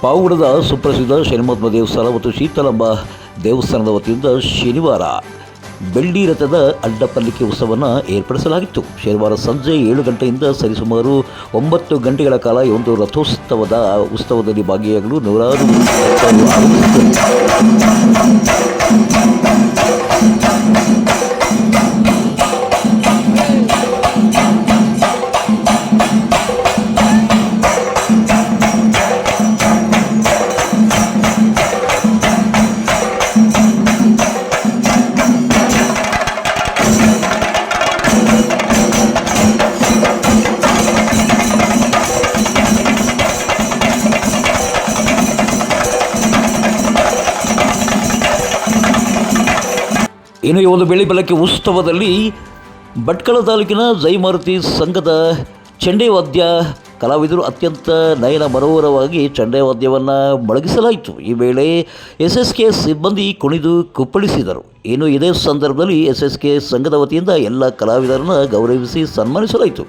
ಪಾವಗಡದ ಸುಪ್ರಸಿದ್ಧ ಶನಿಮಹಾತ್ಮ ದೇವಸ್ಥಾನ ಮತ್ತು ಶೀತಲಾಂಬ ದೇವಸ್ಥಾನದ ವತಿಯಿಂದ ಶನಿವಾರ ಬೆಳ್ಳಿ ರಥದ ಅಡ್ಡಪಲ್ಲಿಕೆ ಉತ್ಸವವನ್ನು ಏರ್ಪಡಿಸಲಾಗಿತ್ತು. ಶನಿವಾರ ಸಂಜೆ 7 ಗಂಟೆಯಿಂದ ಸರಿಸುಮಾರು 9 ಗಂಟೆಗಳ ಕಾಲ ಈ ಒಂದು ರಥೋತ್ಸವದ ಉತ್ಸವದಲ್ಲಿ ಭಾಗಿಯಾಗಲು ನೂರಾರು ಭಕ್ತರು ಇನ್ನು ಈ ಒಂದು ಬೆಳ್ಳಿ ಪಲ್ಲಕ್ಕಿ ಉತ್ಸವದಲ್ಲಿ ಭಟ್ಕಳ ತಾಲೂಕಿನ ಜೈಮಾರುತಿ ಸಂಘದ ಚಂಡೆ ವಾದ್ಯ ಕಲಾವಿದರು ಅತ್ಯಂತ ನಯನ ಮನೋಹರವಾಗಿ ಚಂಡೆ ವಾದ್ಯವನ್ನು ಮೊಳಗಿಸಲಾಯಿತು. ಈ ವೇಳೆ SSK ಸಿಬ್ಬಂದಿ ಕುಣಿದು ಕುಪ್ಪಳಿಸಿದರು. ಇನ್ನು ಇದೇ ಸಂದರ್ಭದಲ್ಲಿ SSK ಸಂಘದ ವತಿಯಿಂದ ಎಲ್ಲ ಕಲಾವಿದರನ್ನು ಗೌರವಿಸಿ ಸನ್ಮಾನಿಸಲಾಯಿತು.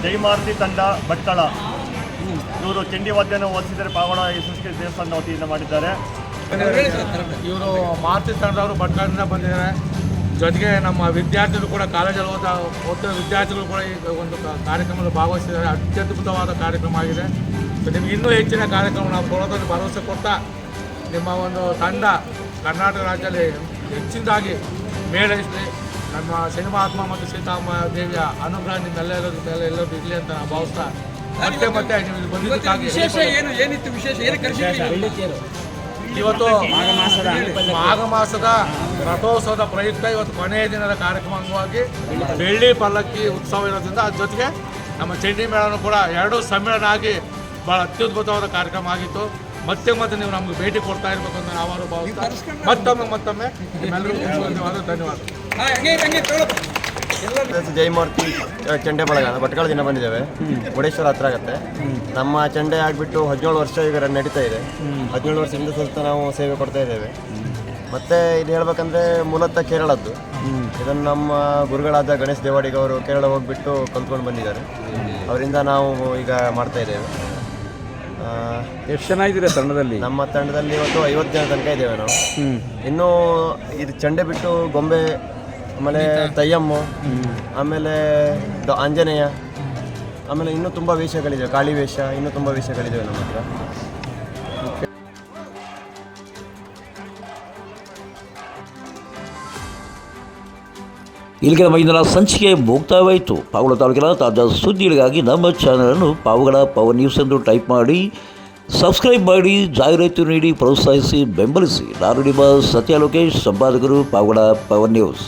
ಜೈಮಾರುತಿ ತಂಡ ಭಟ್ಕಳ ಇವರು ಚಂಡಿ ವಾದ್ಯನ ಓದಿಸಿದರೆ ಪಾವಗಡ SSK ದೇವಸ್ಥಾನದ ವತಿಯಿಂದ ಮಾಡಿದ್ದಾರೆ. ಇವರು ಮಾರುತಿ ತಂಡವರು ಭಟ್ಕಳದಿಂದ ಬಂದಿದ್ದಾರೆ. ಜೊತೆಗೆ ನಮ್ಮ ವಿದ್ಯಾರ್ಥಿಗಳು ಕೂಡ ಕಾಲೇಜಲ್ಲಿ ಓದ್ತಿರೋ ವಿದ್ಯಾರ್ಥಿಗಳು ಕೂಡ ಈ ಒಂದು ಕಾರ್ಯಕ್ರಮದಲ್ಲಿ ಭಾಗವಹಿಸಿದ್ದಾರೆ. ಅತ್ಯದ್ಭುತವಾದ ಕಾರ್ಯಕ್ರಮ ಆಗಿದೆ. ನಿಮ್ಗೆ ಇನ್ನೂ ಹೆಚ್ಚಿನ ಕಾರ್ಯಕ್ರಮ ನಾವು ಕೊಡೋದನ್ನು ಭರವಸೆ ಕೊಡ್ತಾ ನಿಮ್ಮ ಒಂದು ತಂಡ ಕರ್ನಾಟಕ ರಾಜ್ಯದಲ್ಲಿ ಹೆಚ್ಚಿನದಾಗಿ ಮೇಳೈಸಲಿ. ನಮ್ಮ ಶನಿಮಹಾತ್ಮ ಮತ್ತು ಸೀತಾಮ್ಮ ದೇವಿಯ ಅನುಗ್ರಹ ನಿಮ್ಮೆಲ್ಲರೂ ಇರಲಿ ಅಂತ ನಾವು ಭಾವಿಸ್ತಾ ಮತ್ತೆ ನೀವು ಬಂದಿದ್ದಕ್ಕಾಗಿ ಇವತ್ತು ಮಾಘ ಮಾಸದ ರಥೋತ್ಸವದ ಪ್ರಯುಕ್ತ ಇವತ್ತು ಕೊನೆಯ ದಿನದ ಕಾರ್ಯಕ್ರಮ ಅಂಗವಾಗಿ ಬೆಳ್ಳಿ ಪಲ್ಲಕ್ಕಿ ಉತ್ಸವ ಇರೋದ್ರಿಂದ ಅದ್ರ ಜೊತೆಗೆ ನಮ್ಮ ಚಂಡಿ ಮೇಳನೂ ಕೂಡ ಎರಡೂ ಸಮ್ಮೇಳನ ಆಗಿ ಭಾಳ ಅತ್ಯದ್ಭುತವಾದ ಕಾರ್ಯಕ್ರಮ ಆಗಿತ್ತು. ಮತ್ತೆ ನೀವು ನಮ್ಗೆ ಭೇಟಿ ಕೊಡ್ತಾ ಇರಬೇಕು ಅಂತ ನಾವಾರು ಭಾವಿಸ್ತಾ ಮತ್ತೊಮ್ಮೆ ನಿಮ್ಮೆಲ್ಲರಿಗೂ ಧನ್ಯವಾದ. ಜೈಮಾರುತಿ ಚಂಡೆ ಬಳಗ ಭಟ್ಕಳ ದಿನ ಬಂದಿದ್ದೇವೆ. ಮುರುಡೇಶ್ವರ ಹತ್ರ ಆಗುತ್ತೆ. ನಮ್ಮ ಚಂಡೆ ಆಗಿಬಿಟ್ಟು 17 ವರ್ಷ ಈಗ ನಡೀತಾ ಇದೆ. 17 ವರ್ಷದಿಂದ ಸ್ವಲ್ಪ ನಾವು ಸೇವೆ ಕೊಡ್ತಾ ಇದ್ದೇವೆ. ಮತ್ತು ಇದು ಹೇಳ್ಬೇಕಂದ್ರೆ ಮೂಲತಃ ಕೇರಳದ್ದು. ಇದನ್ನು ನಮ್ಮ ಗುರುಗಳಾದ ಗಣೇಶ್ ದೇವಾಡಿಗ ಅವರು ಕೇರಳ ಹೋಗಿಬಿಟ್ಟು ಕಲ್ತ್ಕೊಂಡು ಬಂದಿದ್ದಾರೆ. ಅವರಿಂದ ನಾವು ಈಗ ಮಾಡ್ತಾ ಇದ್ದೇವೆ. ಎಷ್ಟು ಜನ ಇದ್ದೀರಾ ತಂಡದಲ್ಲಿ? ನಮ್ಮ ತಂಡದಲ್ಲಿ ಇವತ್ತು 50 ಜನ ತನಕ ಇದ್ದೇವೆ ನಾವು. ಇನ್ನೂ ಇದು ಚಂಡೆ ಬಿಟ್ಟು ಗೊಂಬೆ, ಆಮೇಲೆ ತಯ್ಯಮ್ಮು, ಆಮೇಲೆ ಆಂಜನೇಯ, ಆಮೇಲೆ ಇನ್ನೂ ತುಂಬ ವೇಷಗಳಿವೆ, ಕಾಳಿ ವೇಷ, ಇನ್ನೂ ತುಂಬ ವೇಷಗಳಿದ್ದಾವೆ ನಮ್ಮ ಹತ್ರ. ಇಲ್ಲಿಗೆ ನಮ್ಮ ಇಂದಿನ ಸಂಚಿಕೆ ಮುಕ್ತಾಯವಾಯಿತು. ಪಾವಗಡ ತಾಲೂಕಿನ ತಾಜಾ ಸುದ್ದಿಗಳಿಗಾಗಿ ನಮ್ಮ ಚಾನಲನ್ನು ಪಾವಗಡ ಪವರ್ ನ್ಯೂಸ್ ಎಂದು ಟೈಪ್ ಮಾಡಿ ಸಬ್ಸ್ಕ್ರೈಬ್ ಮಾಡಿ, ಜಾಹೀರಾತು ನೀಡಿ ಪ್ರೋತ್ಸಾಹಿಸಿ ಬೆಂಬಲಿಸಿ. ನಾನು ನಿಮ್ಮ ಸತ್ಯ ಲೋಕೇಶ್, ಸಂಪಾದಕರು, ಪಾವಗಡ ಪವರ್ ನ್ಯೂಸ್.